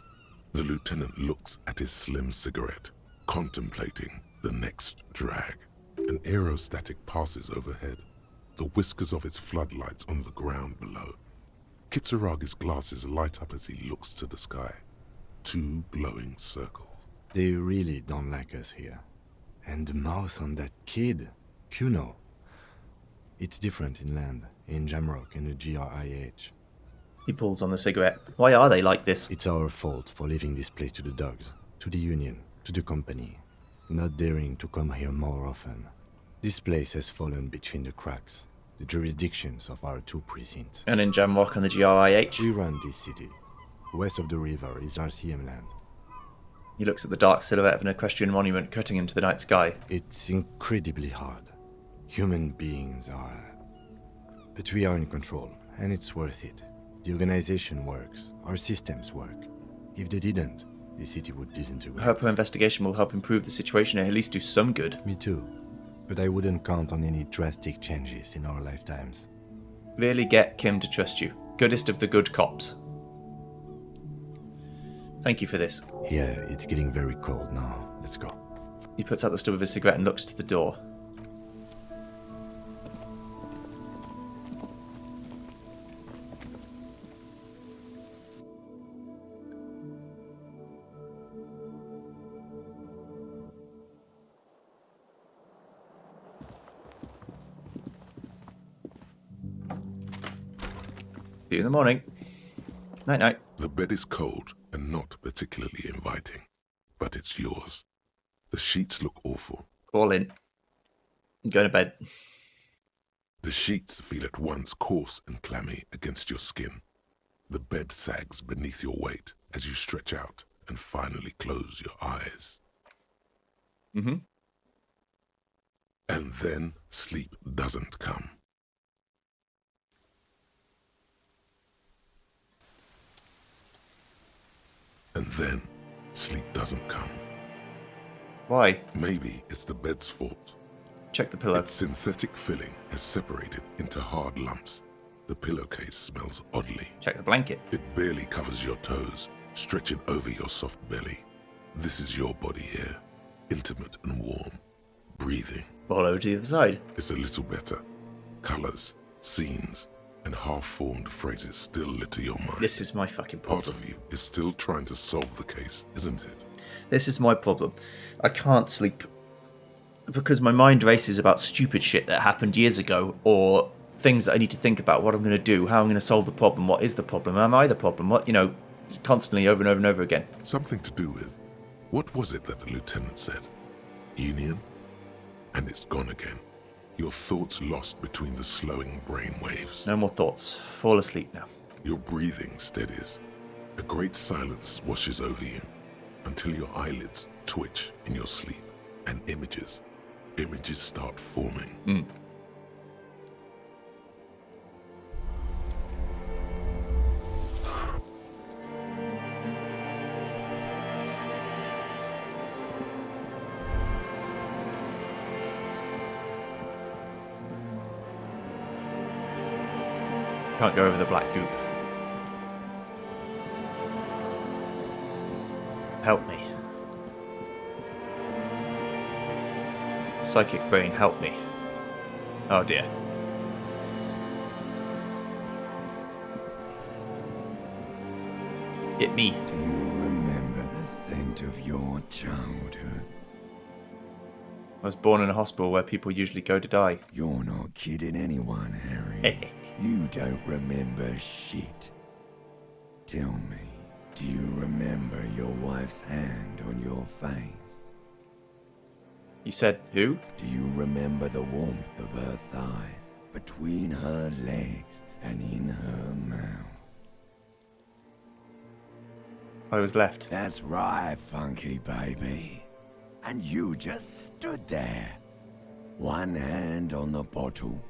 The lieutenant looks at his slim cigarette, contemplating the next drag. An aerostatic passes overhead, the whiskers of its floodlights on the ground below. Kitsuragi's glasses light up as he looks to the sky. 2 glowing circles. They really don't like us here. And the mouth on that kid, Kuno. It's different inland, in Jamrock and the GRIH. He pulls on the cigarette. Why are they like this? It's our fault for leaving this place to the dogs, to the Union, to the company. Not daring to come here more often. This place has fallen between the cracks, the jurisdictions of our 2 precincts. And in Jamrock and the GRIH? We run this city. West of the river is RCM land. He looks at the dark silhouette of an equestrian monument cutting into the night sky. It's incredibly hard. Human beings are... But we are in control, and it's worth it. The organization works. Our systems work. If they didn't, the city would disintegrate. I hope her investigation will help improve the situation and at least do some good. Me too. But I wouldn't count on any drastic changes in our lifetimes. Really get Kim to trust you. Goodest of the good cops. Thank you for this. Yeah, it's getting very cold now. Let's go. He puts out the stub of his cigarette and looks to the door. See you in the morning. Night night. The bed is cold and not particularly inviting, but it's yours. The sheets look awful. All in. Go to bed. The sheets feel at once coarse and clammy against your skin. The bed sags beneath your weight as you stretch out and finally close your eyes. Mm-hmm. And then sleep doesn't come. And then sleep doesn't come. Why? Maybe it's the bed's fault. Check the pillow. Its synthetic filling has separated into hard lumps. The pillowcase smells oddly. Check the blanket. It barely covers your toes, stretching over your soft belly. This is your body here, intimate and warm, breathing. Roll over to the other side. It's a little better. Colors, scenes, and half-formed phrases still litter your mind. This is my fucking Part problem. of you is still trying to solve the case, isn't it? This is my problem. I can't sleep because my mind races about stupid shit that happened years ago, or things that I need to think about, what I'm going to do, how I'm going to solve the problem, what is the problem, am I the problem, what, constantly over and over and over again. Something to do with, what was it that the lieutenant said? Union? And it's gone again. Your thoughts lost between the slowing brain waves. No more thoughts. Fall asleep now. Your breathing steadies. A great silence washes over you until your eyelids twitch in your sleep and images start forming. Can't go over the black goop. Help me. Psychic brain, help me. Oh dear. Hit me. Do you remember the scent of your childhood? I was born in a hospital where people usually go to die. You're not kidding anyone, Harry. You don't remember shit. Tell me, do you remember your wife's hand on your face? You said who? Do you remember the warmth of her thighs, between her legs and in her mouth? I was left. That's right, funky baby. And you just stood there. One hand on the bottle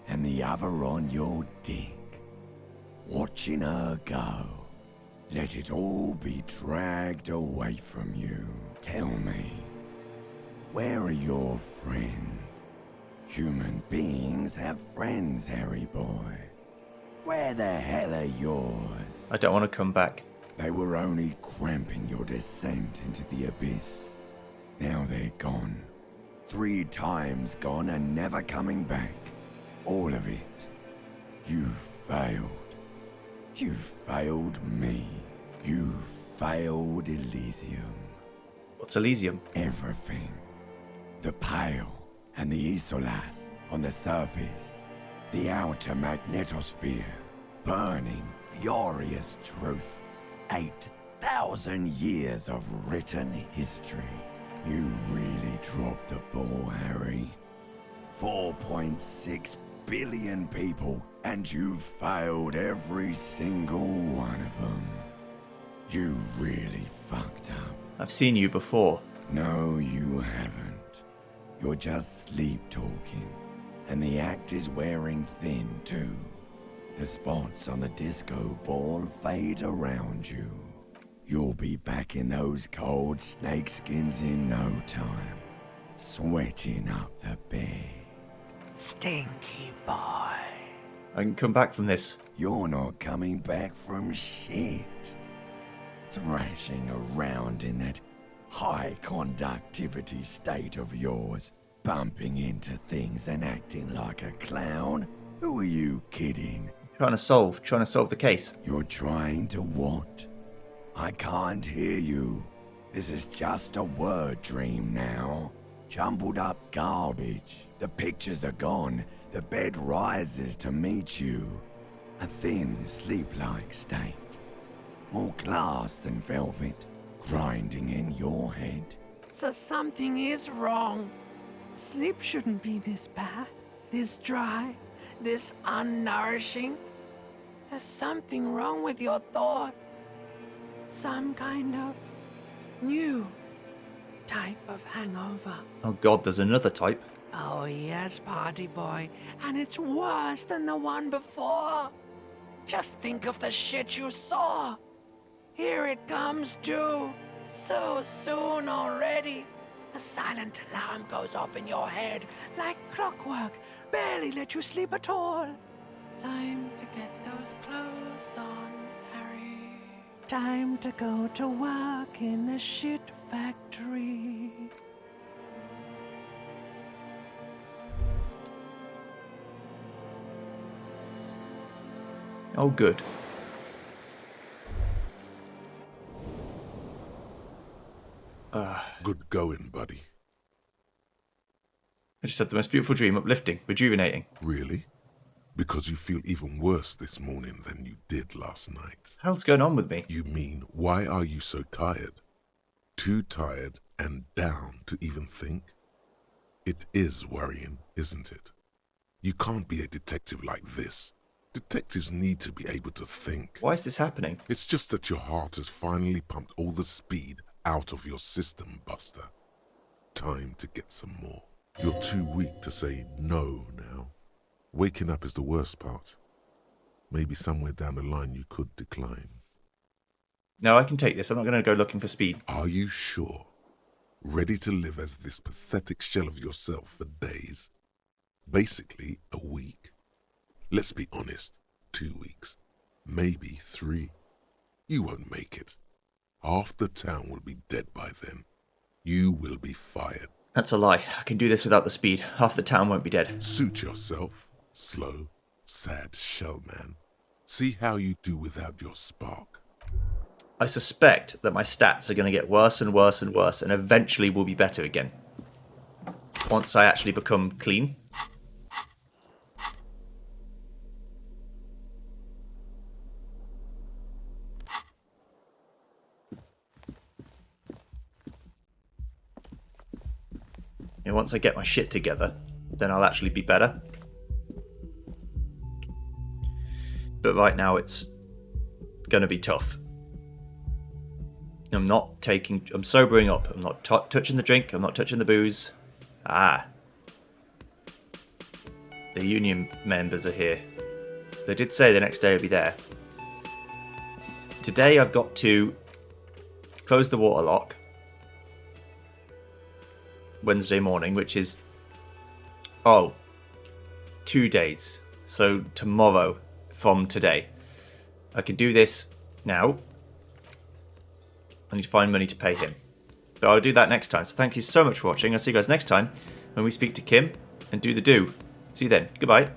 and the other on your dick. Watching her go. Let it all be dragged away from you. Tell me, where are your friends? Human beings have friends, Harry boy. Where the hell are yours? I don't want to come back. They were only cramping your descent into the abyss. Now they're gone. 3 times gone and never coming back. All of it. You failed. You failed me. You failed Elysium. What's Elysium? Everything. The Pale and the Isolas on the surface. The outer magnetosphere. Burning, furious truth. 8,000 years of written history. You really dropped the ball, Harry. 4.6 billion people, and you failed every single one of them. You really fucked up. I've seen you before. No, you haven't. You're just sleep-talking, and the act is wearing thin, too. The spots on the disco ball fade around you. You'll be back in those cold snakeskins in no time, sweating up the bed. Stinky boy. I can come back from this. You're not coming back from shit. thrashing around in that high conductivity state of yours, bumping into things and acting like a clown? Who are you kidding? Trying to solve the case. You're trying to what? I can't hear you. This is just a word dream now. Jumbled up garbage. The pictures are gone. The bed rises to meet you. A thin, sleep-like state. More glass than velvet, grinding in your head. So something is wrong. Sleep shouldn't be this bad, this dry, this unnourishing. There's something wrong with your thoughts. Some kind of new type of hangover. Oh god, there's another type. Oh yes, party boy, and it's worse than the one before. Just think of the shit you saw. Here it comes too. So soon already. A silent alarm goes off in your head like clockwork. Barely let you sleep at all. Time to get those clothes on, Harry. Time to go to work in the shit factory. Oh good. Good going, buddy. I just had the most beautiful dream, uplifting, rejuvenating. Really? Because you feel even worse this morning than you did last night. Hell's going on with me? You mean, why are you so tired? Too tired and down to even think? It is worrying, isn't it? You can't be a detective like this. Detectives need to be able to think. Why is this happening? It's just that your heart has finally pumped all the speed out of your system, Buster. Time to get some more. You're too weak to say no now. Waking up is the worst part. Maybe somewhere down the line you could decline. No, I can take this. I'm not going to go looking for speed. Are you sure? Ready to live as this pathetic shell of yourself for days? Basically, a week? Let's be honest, 2 weeks. Maybe 3. You won't make it. Half the town will be dead by then. You will be fired. That's a lie. I can do this without the speed. Half the town won't be dead. Suit yourself, slow, sad shell man. See how you do without your spark. I suspect that my stats are going to get worse and worse and worse, and eventually will be better again. Once I actually become clean. And once I get my shit together, then I'll actually be better. But right now it's going to be tough. I'm sobering up. I'm not touching the drink. I'm not touching the booze. The union members are here. They did say the next day I'll be there. Today I've got to close the water lock. Wednesday morning, which is 2 days. So tomorrow from today. I can do this now. I need to find money to pay him. But I'll do that next time. So thank you so much for watching. I'll see you guys next time when we speak to Kim and do the do. See you then. Goodbye.